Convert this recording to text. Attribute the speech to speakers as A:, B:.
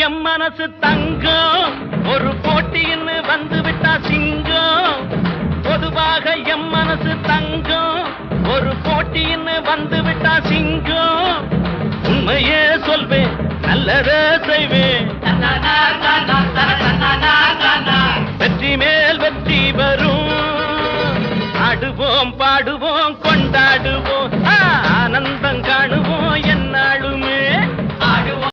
A: M மனசு தங்கம் ஒரு போட்டின்னு வந்து விட்டா சிங்கம் பொதுவாக எம் மனசு தங்கம் ஒரு போட்டின்னு வந்து விட்டா சிங்கம் உண்மையே சொல்வேன் நல்லதே செய்வேன் வெற்றி மேல் வெற்றி வரும் ஆடுவோம் பாடுவோம் கொண்டாடுவோம் ஆனந்தம் காணுவோம்